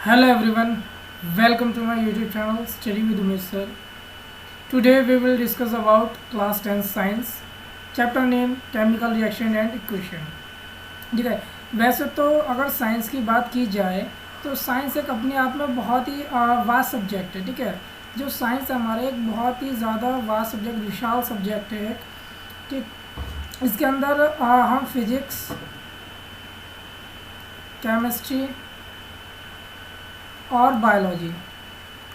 Hello everyone, welcome to my YouTube channel Study with Umesh sir. Today we will discuss about class 10 science, chapter name chemical reaction and equation. ठीक है, वैसे तो अगर science की बात की जाए तो साइंस एक अपने आप में बहुत ही वास्ट सब्जेक्ट है. ठीक है, जो साइंस है हमारे एक बहुत ही ज़्यादा वास्ट सब्जेक्ट, विशाल सब्जेक्ट है. ठीक, इसके अंदर हम फिजिक्स, केमिस्ट्री और बायोलॉजी,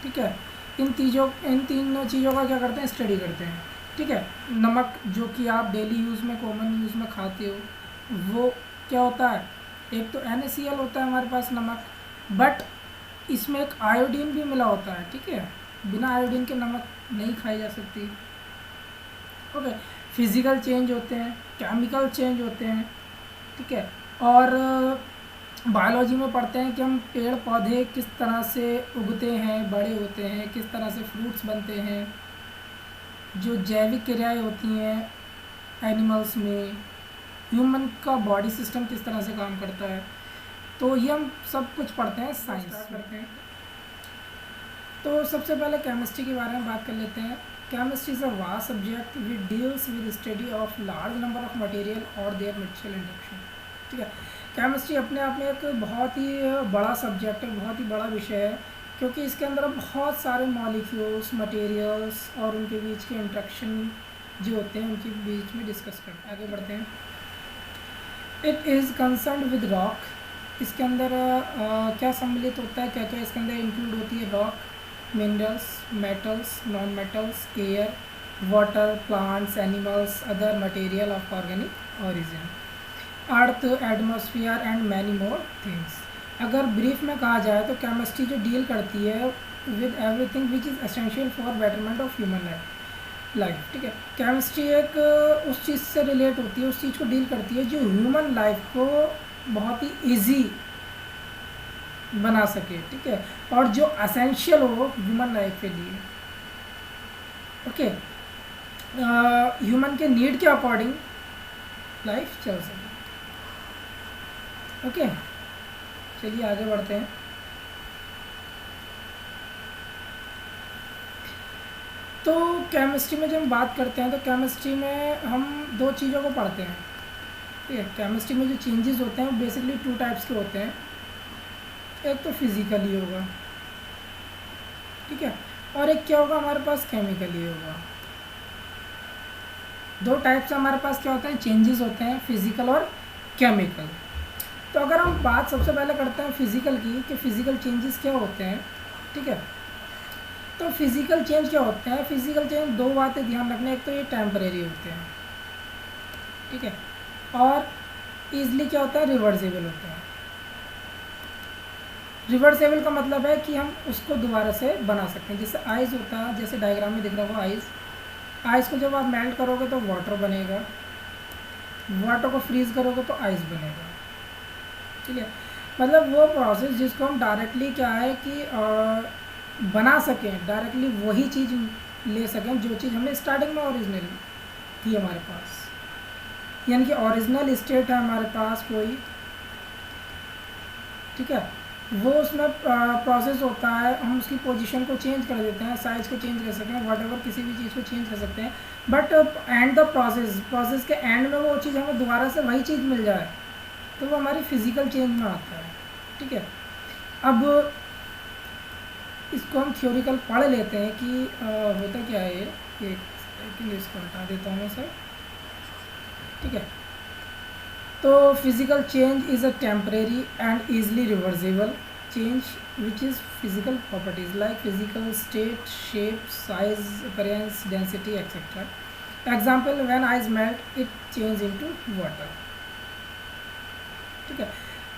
ठीक है, इन तीनों चीज़ों का क्या करते हैं, स्टडी करते हैं. ठीक है, नमक जो कि आप डेली यूज़ में, कॉमन यूज़ में खाते हो, वो क्या होता है, एक तो NaCl होता है हमारे पास नमक, बट इसमें एक आयोडीन भी मिला होता है. ठीक है, बिना आयोडीन के नमक नहीं खाई जा सकती. ओके, फिजिकल चेंज होते हैं, केमिकल चेंज होते हैं. ठीक है, और बायोलॉजी में पढ़ते हैं कि हम पेड़ पौधे किस तरह से उगते हैं, बड़े होते हैं, किस तरह से फ्रूट्स बनते हैं, जो जैविक क्रियाएं होती हैं एनिमल्स में, ह्यूमन का बॉडी सिस्टम किस तरह से काम करता है. तो ये हम सब कुछ पढ़ते हैं, साइंस करते हैं. तो सबसे पहले केमिस्ट्री के बारे में बात कर लेते हैं. Chemistry is a vast subject which deals with study of large number of material और देयर म्यूचुअल इंडक्शन. ठीक है, केमिस्ट्री अपने आप में एक बहुत ही बड़ा सब्जेक्ट है, बहुत ही बड़ा विषय है, क्योंकि इसके अंदर बहुत सारे मॉलिक्यूल्स, मटेरियल्स और उनके बीच के इंट्रैक्शन जो होते हैं उनके बीच में डिस्कस करते हैं. आगे बढ़ते हैं. It is concern with rock. इसके अंदर क्या सम्मिलित होता है, क्या क्या इसके अंदर इंक्लूड होती है. Rock, minerals, metals, non metals, air, water, plants, animals, other material of organic origin, earth, atmosphere and many more things. अगर ब्रीफ में कहा जाए तो केमिस्ट्री जो डील करती है with everything which is essential for betterment of human life. ठीक है, केमिस्ट्री एक उस चीज़ से रिलेट होती है, उस चीज़ को डील करती है जो ह्यूमन लाइफ को बहुत ही ईजी बना सके. ठीक है, और जो एसेंशियल हो ह्यूमन लाइफ के लिए. ओके, ह्यूमन के नीड के अकॉर्डिंग लाइफ चल सके. ओके, चलिए आगे बढ़ते हैं. तो केमिस्ट्री में जब हम बात करते हैं तो केमिस्ट्री में हम दो चीज़ों को पढ़ते हैं. ठीक है, केमिस्ट्री में जो चेंजेस होते हैं वो बेसिकली टू टाइप्स के होते हैं. एक तो फिजिकली होगा, ठीक है, और एक क्या होगा हमारे पास, केमिकली होगा. दो टाइप से हमारे पास क्या होते हैं, चेंजेस होते हैं, फिजिकल और केमिकल. तो अगर हम बात सबसे पहले करते हैं फिजिकल की कि फिजिकल चेंजेस क्या होते हैं. ठीक है, तो फिजिकल चेंज क्या होते हैं, फिजिकल चेंज दो बातें ध्यान रखना. एक तो ये टेम्परेरी होते हैं, ठीक है, और ईजिली क्या होता है, रिवर्सेबल होता है. रिवर्सेबल का मतलब है कि हम उसको दोबारा से बना सकते हैं. जैसे आइस होता है, जैसे डायग्राम में दिख रहा होगा आइस को जब आप मेल्ट करोगे तो वाटर बनेगा, वाटर को फ्रीज करोगे तो आइस बनेगा. ठीक है, मतलब वो प्रोसेस जिसको हम डायरेक्टली क्या है कि बना सकें, डायरेक्टली वही चीज़ ले सकें जो चीज़ हमने स्टार्टिंग में ओरिजिनल थी हमारे पास, यानी कि ओरिजिनल स्टेट है हमारे पास कोई. ठीक है, वो उसमें प्रोसेस होता है, हम उसकी पोजीशन को चेंज कर देते हैं, साइज़ को चेंज कर सकते हैं, व्हाटएवर किसी भी चीज़ को चेंज कर सकते हैं. बट एंड द प्रोसेस के एंड में वो चीज़ हमें दोबारा से वही चीज़ मिल जाए तो वो हमारी फिजिकल चेंज में आता है. ठीक है, अब इसको हम थ्योरिकल पढ़ लेते हैं कि होता क्या है. ये एक इसको हटा देता हूँ मैं सर. ठीक है, तो physical change is a temporary and easily reversible change which is physical properties like physical state, shape, size, appearance, density etcetera. Example, when ice melt it change into water. ठीक है,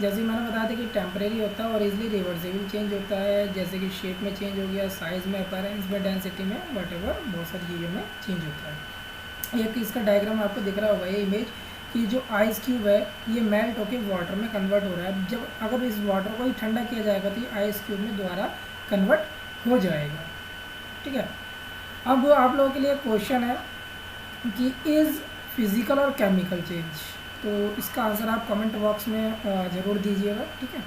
जैसे मैंने बताया था कि टेम्परेरी होता है और इजीली रिवर्सिबल चेंज होता है, जैसे कि शेप में चेंज हो गया, साइज़ में, अपीयरेंस में, डेंसिटी में, व्हाटएवर बहुत सारी चीज़ों में चेंज होता है. एक इसका डायग्राम आपको दिख रहा होगा, ये इमेज, कि जो आइस क्यूब है ये मेल्ट होकर वाटर में कन्वर्ट हो रहा है. जब अगर इस वाटर को ही ठंडा किया जाएगा तो ये आइस क्यूब में दोबारा कन्वर्ट हो जाएगा. ठीक है, अब आप लोगों के लिए क्वेश्चन है कि इज़ फिजिकल और केमिकल चेंज, तो इसका आंसर आप कमेंट बॉक्स में ज़रूर दीजिएगा. ठीक है,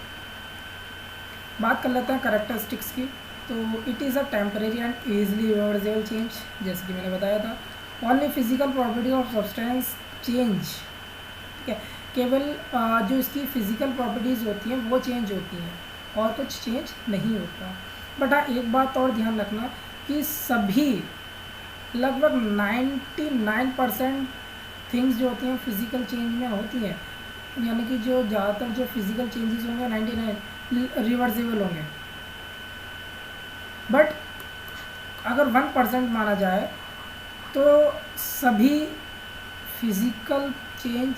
बात कर लेते हैं करेक्टरिस्टिक्स की। तो it is a temporary and easily reversible change, जैसे कि मैंने बताया था। Only physical property of substance change, ठीक है, केवल जो इसकी फिजिकल प्रॉपर्टीज़ होती हैं वो चेंज होती हैं और कुछ चेंज नहीं होता। बट हाँ, एक बात और ध्यान रखना कि सभी लगभग 99% थिंग्स जो होती हैं फिजिकल चेंज में होती हैं, यानी कि जो ज़्यादातर जो फिजिकल चेंजेस होंगे 99 रिवर्सिबल होंगे। बट अगर 1% माना जाए तो सभी फिजिकल चेंज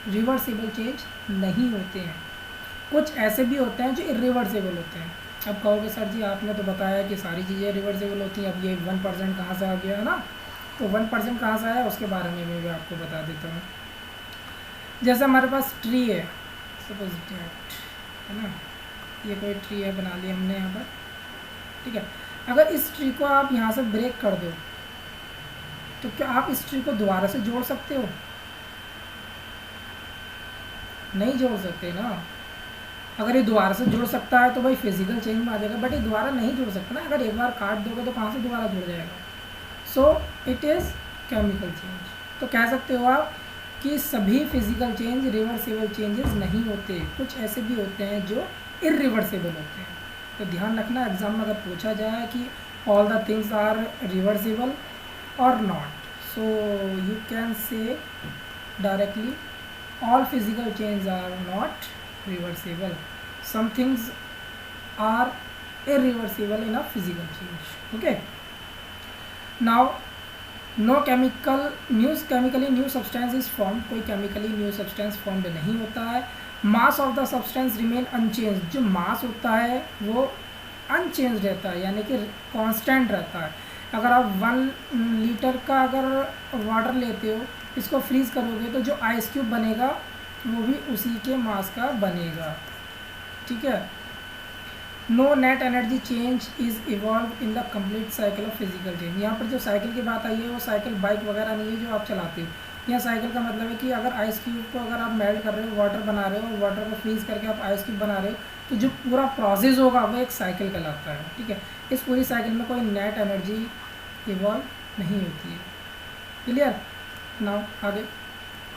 रिवर्सिबल चेंज नहीं होते हैं। कुछ ऐसे भी होते हैं जो इरिवर्सिबल होते हैं। अब कहोगे सर जी आपने तो बताया कि सारी चीज़ें रिवर्सिबल होती हैं, अब ये 1% कहाँ से आ गया है ना। तो 1% कहाँ से आया उसके बारे में मैं भी आपको बता देता हूँ। जैसे हमारे पास ट्री है, सपोज डेट है ना, ये कोई ट्री है, बना लिया हमने यहाँ पर, ठीक है। अगर इस ट्री को आप यहाँ से ब्रेक कर दो तो क्या आप इस ट्री को दोबारा से जोड़ सकते हो? नहीं जोड़ सकते ना। अगर ये दोबारा से जुड़ सकता है तो भाई फिजिकल चेंज में आ जाएगा, बट ये दोबारा नहीं जुड़ सकता ना। अगर एक बार काट दोगे तो कहाँ से दोबारा जुड़ जाएगा? So it is chemical change. तो कह सकते हो आप कि सभी फिजिकल चेंज रिवर्सिबल चेंजेस नहीं होते, कुछ ऐसे भी होते हैं जो इरिवर्सिबल होते हैं। तो ध्यान रखना, एग्जाम में अगर पूछा जाए कि all the things are reversible और not, so you can say directly all physical changes are not reversible, some things are irreversible in a physical change. Okay, now no chemically new substance is formed, कोई chemically new substance formed नहीं होता है। mass of the substance remain unchanged, जो mass होता है वो unchanged रहता है, यानी कि constant रहता है। अगर आप 1 लीटर का अगर वाटर लेते हो, इसको फ्रीज़ करोगे तो जो आइस क्यूब बनेगा वो भी उसी के मास का बनेगा, ठीक है। No net energy change is evolve in the complete cycle of physical change. यहाँ पर जो साइकिल की बात आई है वो साइकिल बाइक वगैरह नहीं है जो आप चलाते हो। यहाँ साइकिल का मतलब है कि अगर आइस क्यूब को अगर आप मेल्ट कर रहे हो, वाटर बना रहे हो, और वाटर को फ्रीज़ करके आप आइस क्यूब बना रहे हो, तो जो पूरा प्रोसेस होगा वो एक साइकिल कहलाता है, ठीक है। इस पूरी साइकिल में कोई नेट एनर्जी इवॉल्व नहीं होती है। क्लियर? नाउ आगे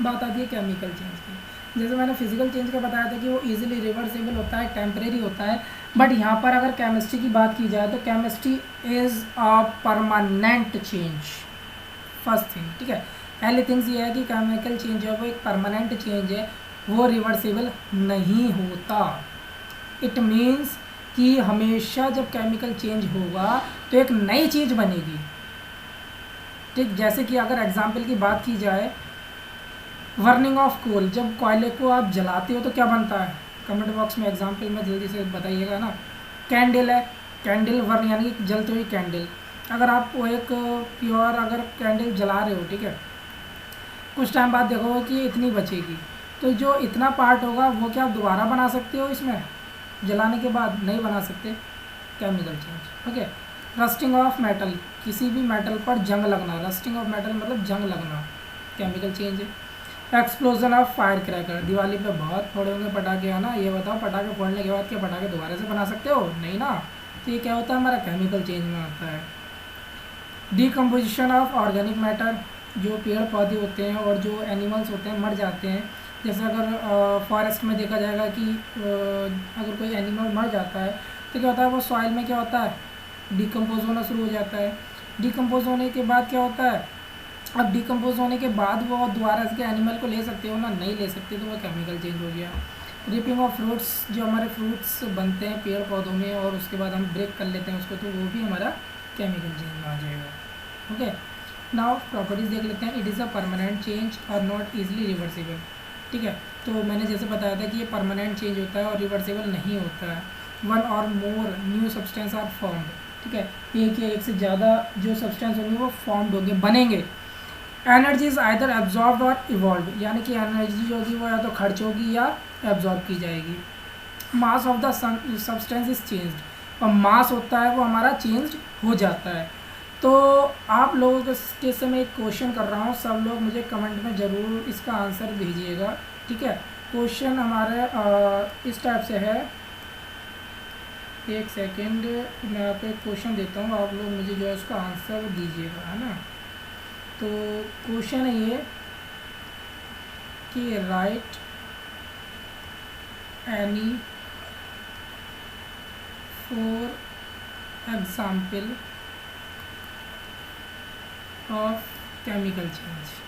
बात आती है केमिकल चेंज की। जैसे मैंने फिजिकल चेंज का बताया था कि वो इजीली रिवर्सिबल होता है, टेम्परेरी होता है। बट यहाँ पर अगर केमिस्ट्री की बात की जाए तो chemistry is a permanent change, first thing, ठीक है। पहली थिंग्स ये है कि केमिकल चेंज है वो एक परमानेंट चेंज है, वो रिवर्सिबल नहीं होता। इट मीन्स कि हमेशा जब केमिकल चेंज होगा तो एक नई चीज़ बनेगी, ठीक। जैसे कि अगर एग्जाम्पल की बात की जाए, बर्निंग ऑफ कोल, जब कोयले को आप जलाते हो तो क्या बनता है? कमेंट बॉक्स में एग्जाम्पल में जल्दी से बताइएगा ना। कैंडल है, कैंडल बर्न यानी कि जलती हुई कैंडल। अगर आप वो एक प्योर अगर कैंडल जला रहे हो, ठीक है, कुछ टाइम बाद देखोगे कि इतनी बचेगी, तो जो इतना पार्ट होगा वो क्या आप दोबारा बना सकते हो इसमें जलाने के बाद? नहीं बना सकते, chemical change. Okay, rusting of metal, किसी भी मेटल पर जंग लगना, रस्टिंग ऑफ मेटल मतलब जंग लगना, केमिकल चेंज है। Explosion of fire cracker, Diwali पे बहुत फोड़े होंगे पटाखे, है ना। ये बताओ पटाखे फोड़ने के बाद क्या पटाखे दोबारा से बना सकते हो? नहीं ना। तो ये क्या होता है? हमारा केमिकल चेंज में आता है। डिकम्पोजिशन ऑफ ऑर्गेनिक मैटर, जो पेड़ पौधे होते हैं और जो एनिमल्स होते हैं मर जाते हैं। जैसे अगर फॉरेस्ट में देखा जाएगा कि अगर कोई एनिमल मर जाता है तो क्या होता है, वो सॉइल में क्या होता है, डिकम्पोज होना शुरू हो जाता है। डिकम्पोज होने के बाद क्या होता है, अब डिकम्पोज होने के बाद वो दोबारा के एनिमल को ले सकते हो ना? नहीं ले सकते, तो वो केमिकल चेंज हो गया। रिपिंग ऑफ फ्रूट्स, जो हमारे फ्रूट्स बनते हैं पेड़ पौधों में और उसके बाद हम ब्रेक कर लेते हैं उसको, तो वो भी हमारा केमिकल चेंज में आ जाएगा। ओके, नाउ प्रॉपर्टीज़ देख लेते हैं। It is a permanent change और नॉट ईजिली रिवर्सिबल, ठीक है। तो मैंने जैसे बताया था कि ये परमानेंट चेंज होता है और रिवर्सिबल नहीं होता है। One or more new substance are formed, ठीक है, एक या एक से ज़्यादा जो सब्सटेंस होंगे वो फॉर्म्ड होंगे, बनेंगे। एनर्जी इज़ आइदर एब्जॉर्ब और इवॉल्व, यानी कि एनर्जी जो होगी वो या तो खर्च होगी या एब्जॉर्ब की जाएगी। Mass of the substance is changed, और मास होता है वो हमारा चेंज हो जाता है। तो आप लोगों के से मैं एक क्वेश्चन कर रहा हूँ, सब लोग मुझे कमेंट में ज़रूर इसका आंसर भेजिएगा, ठीक है। क्वेश्चन हमारे इस टाइप से है एक सेकेंड, मैं आपको एक क्वेश्चन देता हूँ, आप लोग मुझे जो है उसका आंसर दीजिएगा, है ना। तो क्वेश्चन है ये कि right any 4 example of chemical change.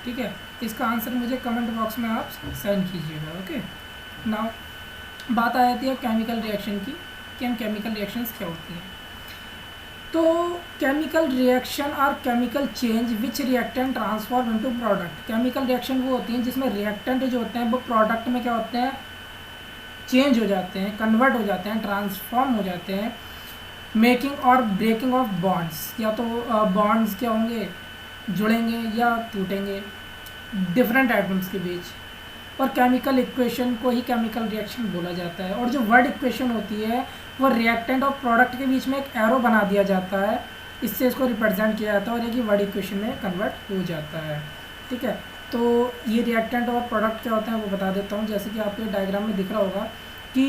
ठीक है, इसका आंसर मुझे कमेंट बॉक्स में आप सेंड कीजिएगा। ओके, नाउ बात आ जाती है केमिकल रिएक्शन की, कि हम केमिकल रिएक्शंस क्या होती हैं। तो केमिकल रिएक्शन और chemical change which reactant transform into product. Chemical reaction वो होती हैं जिसमें रिएक्टेंट जो होते हैं वो प्रोडक्ट में क्या होते हैं, चेंज हो जाते हैं, कन्वर्ट हो जाते हैं, ट्रांसफॉर्म हो जाते हैं। मेकिंग और ब्रेकिंग ऑफ बॉन्ड्स, या तो बॉन्ड्स क्या होंगे, जुड़ेंगे या टूटेंगे डिफरेंट एटम्स के बीच। और केमिकल इक्वेशन को ही केमिकल रिएक्शन बोला जाता है। और जो वर्ड इक्वेशन होती है वो रिएक्टेंट और प्रोडक्ट के बीच में एक एरो बना दिया जाता है, इससे इसको रिप्रेजेंट किया जाता है और एक ही वर्ड इक्वेशन में कन्वर्ट हो जाता है। ठीक है, तो ये रिएक्टेंट और प्रोडक्ट क्या होते हैं वो बता देता हूँ। जैसे कि आपको डायग्राम में दिख रहा होगा कि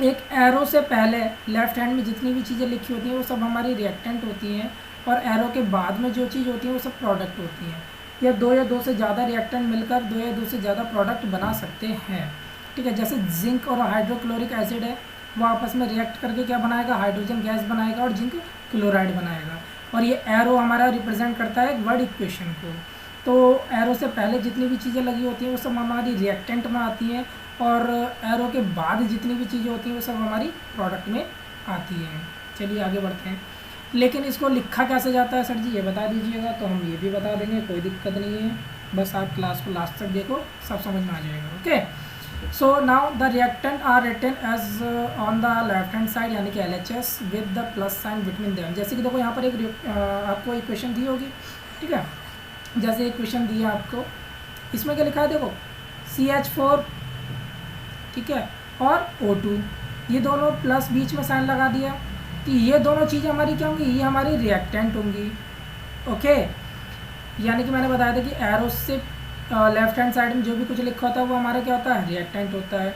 एक एरो से पहले लेफ्ट हैंड में जितनी भी चीज़ें लिखी होती हैं वो सब हमारी रिएक्टेंट होती हैं, और एरो के बाद में जो चीज़ होती है वो सब प्रोडक्ट होती हैं। या दो से ज़्यादा रिएक्टेंट मिलकर दो से ज़्यादा प्रोडक्ट बना सकते हैं। ठीक है, जैसे जिंक और हाइड्रोक्लोरिक एसिड है, वो आपस में रिएक्ट करके क्या बनाएगा, हाइड्रोजन गैस बनाएगा और जिंक क्लोराइड बनाएगा। और ये एरो हमारा रिप्रेजेंट करता है एक वर्ड इक्वेशन को। तो एरो से पहले जितनी भी चीज़ें लगी होती हैं वो सब हमारी रिएक्टेंट में आती हैं, और एरो के बाद जितनी भी चीज़ें होती हैं वो सब हमारी प्रोडक्ट में आती हैं। चलिए आगे बढ़ते हैं। लेकिन इसको लिखा कैसे जाता है सर जी, ये बता दीजिएगा। तो हम ये भी बता देंगे, कोई दिक्कत नहीं है, बस आप क्लास को लास्ट तक देखो, सब समझ में आ जाएगा। Okay, so now the reactant are written as on the left hand side, यानी कि LHS with the plus sign between them. जैसे कि देखो यहाँ पर एक आपको इक्वेशन दी होगी। ठीक है, जैसे इक्वेशन दी है आपको, इसमें क्या लिखा है देखो, CH4, ठीक है, और O2, ये दोनों प्लस बीच में साइन लगा दिया। तो ये दोनों चीज़ें हमारी क्या होंगी, ये हमारी रिएक्टेंट होंगी। ओके, यानी कि मैंने बताया था कि एरो से लेफ्ट हैंड साइड में जो भी कुछ लिखा होता है वो हमारा क्या होता है, रिएक्टेंट होता है।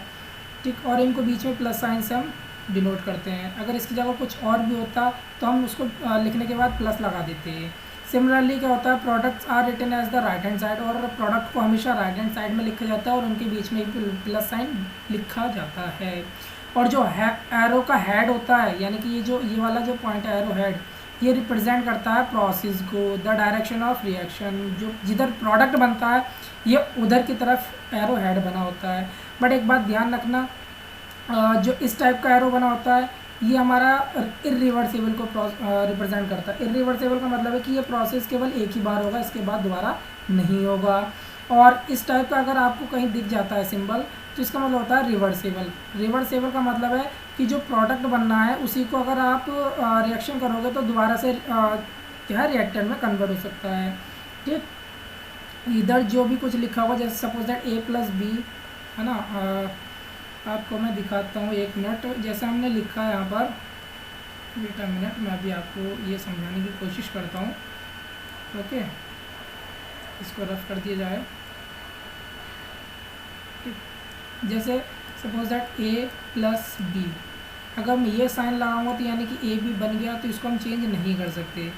ठीक, और इनको बीच में प्लस साइन से हम डिनोट करते हैं। अगर इसकी जगह कुछ और भी होता तो हम उसको लिखने के बाद प्लस लगा देते हैं। सिमिलरली क्या होता है, products are written as the right hand side, और प्रोडक्ट को हमेशा राइट हैंड साइड में लिखा जाता है और उनके बीच में प्लस साइन लिखा जाता है। और जो है एरो का हेड होता है, यानी कि ये वाला जो पॉइंट है एरो हेड, ये रिप्रेजेंट करता है प्रोसेस को, द डायरेक्शन ऑफ रिएक्शन। जो जिधर प्रोडक्ट बनता है ये उधर की तरफ एरो हेड बना होता है। बट एक बात ध्यान रखना, जो इस टाइप का एरो बना होता है ये हमारा इरिवर्सिबल को रिप्रेजेंट करता है। इरिवर्सिबल का मतलब है कि ये प्रोसेस केवल एक ही बार होगा, इसके बाद दोबारा नहीं होगा। और इस टाइप का अगर आपको कहीं दिख जाता है सिंबल, तो इसका मतलब होता है रिवर्सिबल। रिवर्सिबल का मतलब है कि जो प्रोडक्ट बनना है उसी को अगर आप रिएक्शन करोगे तो दोबारा से क्या है, रिएक्टेंट में कन्वर्ट हो सकता है। ठीक, इधर जो भी कुछ लिखा हुआ, जैसे सपोज दैट A+B है ना, आपको मैं दिखाता हूँ, एक मिनट। जैसे हमने लिखा है यहाँ पर, वेट अ मिनट, मैं अभी आपको ये समझाने की कोशिश करता हूँ। ओके, इसको रफ कर दिया जाए। जैसे सपोज दैट A+B, अगर मैं ये साइन लगाऊंगा तो यानी कि AB बन गया, तो इसको हम चेंज नहीं कर सकते।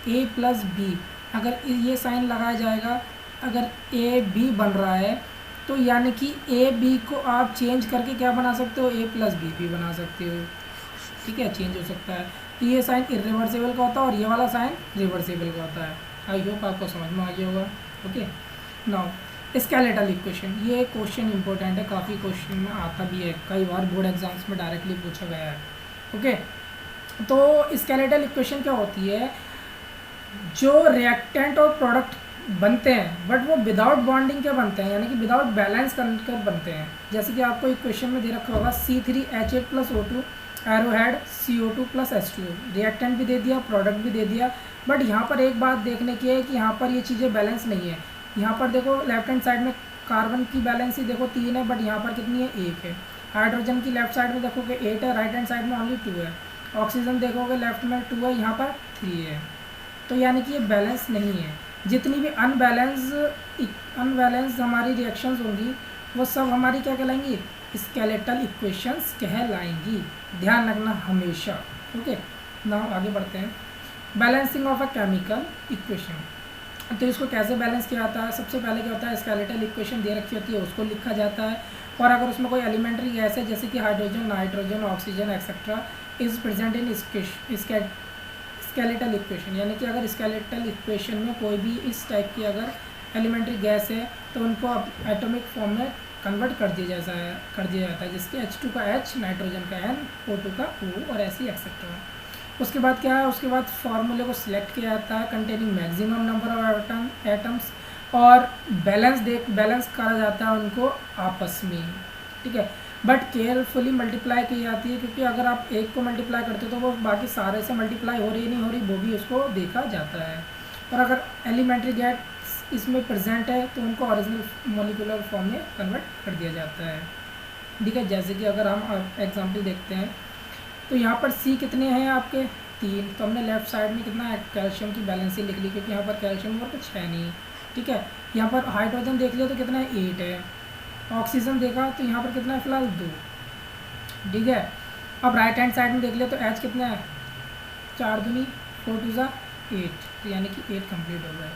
A+B, अगर ये साइन लगाया जाएगा, अगर AB बन रहा है तो यानी कि AB को आप चेंज करके क्या बना सकते हो, A+B भी बना सकते हो। ठीक है, चेंज हो सकता है। तो ये साइन इरिवर्सिबल का होता है और ये वाला साइन रिवर्सिबल का होता है। आई होप आपको समझ में आ गया होगा। ओके, नाउ स्केलेटल इक्वेशन, ये क्वेश्चन इंपॉर्टेंट है, काफ़ी क्वेश्चन में आता भी है, कई बार बोर्ड एग्जाम्स में डायरेक्टली पूछा गया है। ओके, तो स्केलेटल इक्वेशन क्या होती है, जो रिएक्टेंट और प्रोडक्ट बनते हैं बट वो विदाउट बॉन्डिंग के बनते हैं, यानी कि विदाउट बैलेंस कर बनते हैं। जैसे कि आपको इक्वेशन में दे रखा होगा C3H8+O2 arrow head CO2+H2O, reactant भी दे दिया, प्रोडक्ट भी दे दिया। बट यहाँ पर एक बात देखने की है कि यहाँ पर ये चीज़ें बैलेंस नहीं है। यहाँ पर देखो लेफ्ट हैंड साइड में कार्बन की बैलेंस ही देखो 3 है, बट यहाँ पर कितनी है, 1 है। हाइड्रोजन की लेफ्ट साइड में देखोगे 8 है, राइट हैंड साइड में ओनली 2 है। ऑक्सीजन देखोगे लेफ्ट में 2 है, यहाँ पर 3 है। तो यानी कि ये बैलेंस नहीं है। जितनी भी अनबैलेंस हमारी रिएक्शंस होंगी वो सब हमारी क्या कहलाएंगी, स्केलेटल इक्वेशंस कहलाएंगी, ध्यान रखना हमेशा। ओके, नाउ आगे बढ़ते हैं। Balancing of a chemical equation. तो इसको कैसे बैलेंस किया जाता है, सबसे पहले क्या होता है, स्केलेटल इक्वेशन दे रखी होती है उसको लिखा जाता है, और अगर उसमें कोई एलिमेंट्री गैस है जैसे कि hydrogen, nitrogen, oxygen etcetera is present in skeletal equation, यानी कि अगर स्केलेटल इक्वेशन में कोई भी इस टाइप की अगर एलिमेंट्री गैस है तो उनको एटॉमिक फॉर्म में कन्वर्ट कर दिया जाता है, जिसके H2 का H, नाइट्रोजन का N, O2 का O और ऐसी एक्सेट्रा। उसके बाद क्या है, उसके बाद फार्मूले को सिलेक्ट किया जाता है containing maximum number of atoms, और बैलेंस करा जाता है उनको आपस में, ठीक है। बट केयरफुली मल्टीप्लाई की जाती है, क्योंकि अगर आप एक को मल्टीप्लाई करते हो तो वो बाकी सारे से मल्टीप्लाई हो रही नहीं हो रही वो भी उसको देखा जाता है। और अगर एलिमेंट्री गैस इसमें प्रेजेंट है तो उनको ओरिजिनल मॉलिक्यूलर फॉर्म में कन्वर्ट कर दिया जाता है, ठीक है। जैसे कि अगर हम एग्जाम्पल देखते हैं तो यहाँ पर C कितने हैं आपके 3, तो हमने लेफ्ट साइड में कितना है कैल्शियम की बैलेंसी लिख ली, क्योंकि यहाँ पर कैल्शियम और कुछ है नहीं, ठीक है। यहाँ पर हाइड्रोजन देख लिया तो कितना है 8 है, ऑक्सीजन देखा तो यहाँ पर कितना है फिलहाल 2, ठीक है। अब राइट हैंड साइड में देख लिया तो H कितना है 4 दूनी 4 2 ज़ा 8, तो यानी कि 8 कंप्लीट हो गए।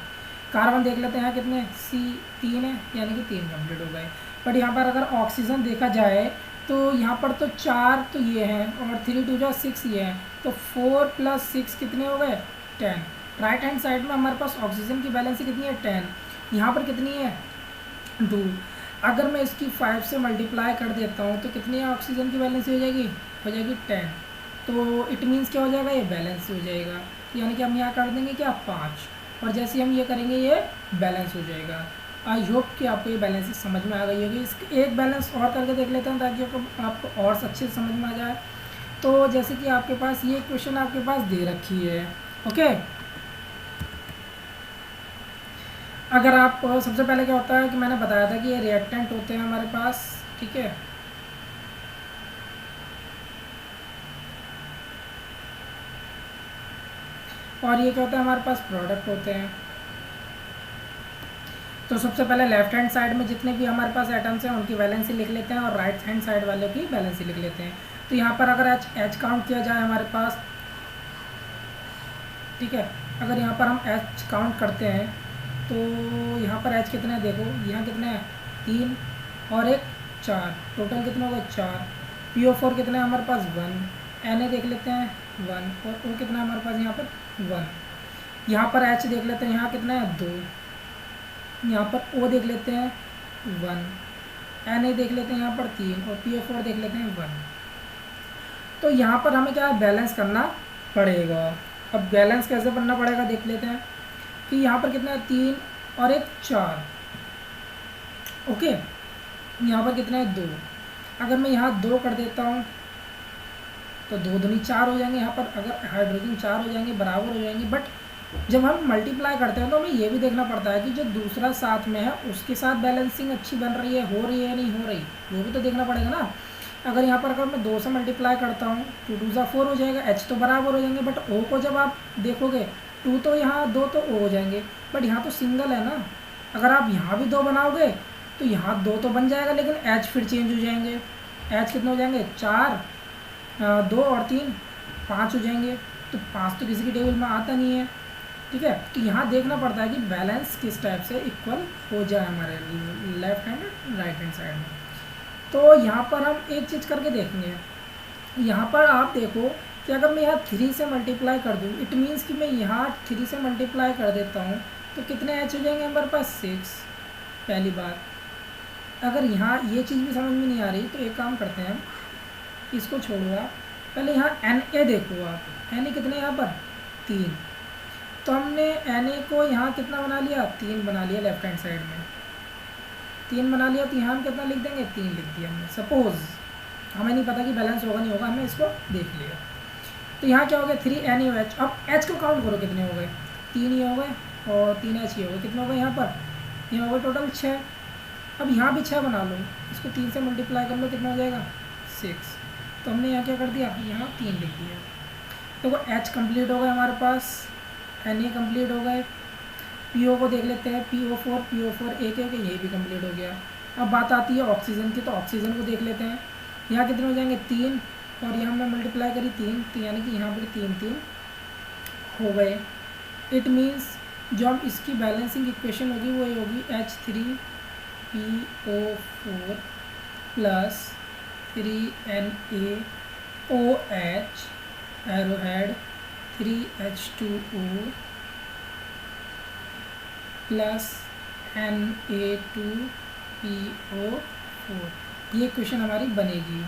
कार्बन देख लेते हैं यहाँ कितने C 3 है, यानी कि 3 कंप्लीट हो गए। बट यहाँ पर अगर ऑक्सीजन देखा जाए तो यहाँ पर तो 4 तो ये हैं और 3 2 जा 6 ये हैं, तो 4 + 6 कितने हो गए 10। राइट हैंड साइड में हमारे पास ऑक्सीजन की बैलेंस कितनी है 10, यहाँ पर कितनी है 2। अगर मैं इसकी 5 से मल्टीप्लाई कर देता हूँ तो कितनी है ऑक्सीजन की बैलेंस हो जाएगी 10, तो इट मीन्स क्या हो जाएगा ये बैलेंस हो जाएगा, यानी कि हम यहाँ कर देंगे क्या 5, और जैसे हम ये करेंगे ये बैलेंस हो जाएगा। आई होप कि आपको ये बैलेंस समझ में आ गई होगी। इसके एक बैलेंस और करके देख लेते हैं ताकि आपको और अच्छे से समझ में आ जाए। तो जैसे कि आपके पास ये क्वेश्चन आपके पास दे रखी है, ओके। अगर आप सबसे पहले क्या होता है कि मैंने बताया था कि ये रिएक्टेंट होते हैं हमारे पास, ठीक है। और ये क्या होता है हमारे पास प्रोडक्ट होते हैं। तो सबसे पहले लेफ्ट हैंड साइड में जितने भी हमारे पास एटम्स हैं उनकी वैलेंसी लिख लेते हैं और राइट हैंड साइड वालों की वैलेंसी लिख लेते हैं। तो यहाँ पर अगर एच काउंट किया जाए हमारे पास, ठीक है, अगर यहाँ पर हम एच काउंट करते हैं तो यहाँ पर एच कितने हैं देखो, यहाँ कितने हैं 3 और 1 4, टोटल कितने हो गए 4। PO4 कितना है हमारे पास 1, Na देख लेते हैं 1, और O कितना है हमारे पास यहाँ पर 1। यहाँ पर H देख लेते हैं यहाँ कितना है 2, यहाँ पर O देख लेते हैं 1, Na देख लेते हैं यहाँ पर 3 और PO4 देख लेते हैं 1। तो यहाँ पर हमें क्या बैलेंस करना पड़ेगा। अब बैलेंस कैसे करना पड़ेगा देख लेते हैं कि यहाँ पर कितना है 3 और 1 4, ओके। यहाँ पर कितना है 2, अगर मैं यहाँ 2 कर देता हूँ तो 2 दूनी 4 हो जाएंगे। यहाँ पर अगर हाइड्रोजन 4 हो जाएंगे बराबर हो जाएंगे। बट जब हम मल्टीप्लाई करते हैं तो हमें ये भी देखना पड़ता है कि जो दूसरा साथ में है उसके साथ बैलेंसिंग अच्छी बन रही है, हो रही है नहीं हो रही, वो भी तो देखना पड़ेगा ना। अगर यहाँ पर अगर मैं 2 से मल्टीप्लाई करता हूँ 2 2 ज़ा 4 हो जाएगा, H तो बराबर हो जाएंगे। बट O को जब आप देखोगे 2 तो यहाँ 2 तो O हो जाएंगे, बट यहाँ तो सिंगल है ना। अगर आप यहाँ भी 2 बनाओगे तो यहाँ 2 तो बन जाएगा, लेकिन H फिर चेंज हो जाएंगे। H कितने हो जाएंगे 4, 2 और 3 5 हो जाएंगे। तो 5 तो किसी की टेबल में आता नहीं है, ठीक है। तो यहाँ देखना पड़ता है कि बैलेंस किस टाइप से इक्वल हो जाए हमारे लेफ्ट हैंड और राइट हैंड साइड में। तो यहाँ पर हम एक चीज़ करके देखेंगे। यहाँ पर आप देखो कि अगर मैं यहाँ 3 से मल्टीप्लाई कर दूँ, इट मीन्स कि मैं यहाँ 3 से मल्टीप्लाई कर देता हूँ तो कितने H हो जाएंगे हमारे पास 6, पहली बात। अगर यहाँ ये चीज़ भी समझ में नहीं आ रही तो एक काम करते हैं हम, इसको छोड़ो आप, पहले यहाँ Na देखो आप, Na कितने यहाँ पर 3, तो हमने Na को यहाँ कितना बना लिया 3 बना लिया, लेफ्ट हैंड साइड में 3 बना लिया। तो यहाँ हम कितना लिख देंगे 3 लिख दिया हमने। सपोज़ हमें नहीं पता कि बैलेंस होगा नहीं होगा, हमने इसको देख लिया। तो यहाँ क्या हो गया 3 NaOH। अब H को काउंट करो कितने हो गए 3 ही हो गए और 3 H ही हो गए। कितने हो गए यहाँ पर, यहाँ हो गए टोटल 6। अब यहाँ भी 6 बना लो, इसको 3 से मल्टीप्लाई कर लो, कितना हो जाएगा 6। तो हमने यहाँ क्या कर दिया, यहाँ 3 लिख दिया। देखो H कंप्लीट हो गए हमारे पास, Na कंप्लीट हो गए। PO को देख लेते हैं, PO4 एक है कि ये भी कंप्लीट हो गया। अब बात आती है ऑक्सीजन की, तो ऑक्सीजन को देख लेते हैं। यहाँ कितने हो जाएंगे 3, और यहाँ मैं मल्टीप्लाई करी 3, तो यानी कि यहाँ पर 3 3 हो गए। इट मीन्स जो हम इसकी बैलेंसिंग इक्वेशन होगी वो ये होगी H3PO4 plus 3NaOH arrowhead 3H2O plus Na2PO4। ये इक्वेशन हमारी बनेगी।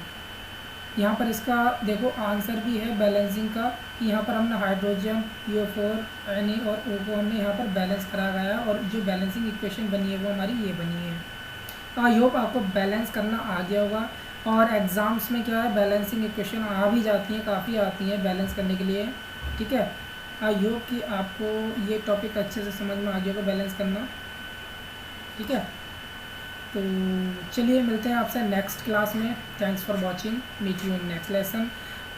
यहाँ पर इसका देखो आंसर भी है बैलेंसिंग का, यहाँ पर हमने हाइड्रोजन PO4 Na और O को हमने यहाँ पर बैलेंस करा गया है, और जो बैलेंसिंग इक्वेशन बनी है वो हमारी ये बनी है। आई होप आपको बैलेंस करना आ गया होगा। और एग्ज़ाम्स में क्या है, बैलेंसिंग इक्वेशन आ भी जाती हैं, काफ़ी आती हैं बैलेंस करने के लिए, ठीक है। आई होप कि आपको ये टॉपिक अच्छे से समझ में आ गया होगा बैलेंस करना, ठीक है। तो चलिए मिलते हैं आपसे नेक्स्ट क्लास में। Thanks for watching, meet you in next lesson.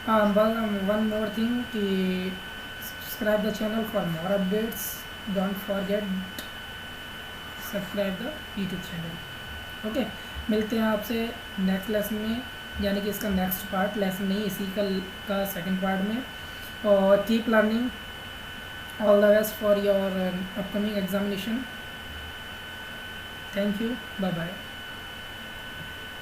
One more thing कि subscribe the channel for more updates, don't forget subscribe the YouTube channel. Okay, मिलते हैं आपसे नेक्स्ट लेसन में, यानी कि इसका नेक्स्ट पार्ट, लेसन नहीं इसी का सेकंड पार्ट में। और keep learning, all the best for your upcoming examination. Thank you, bye bye.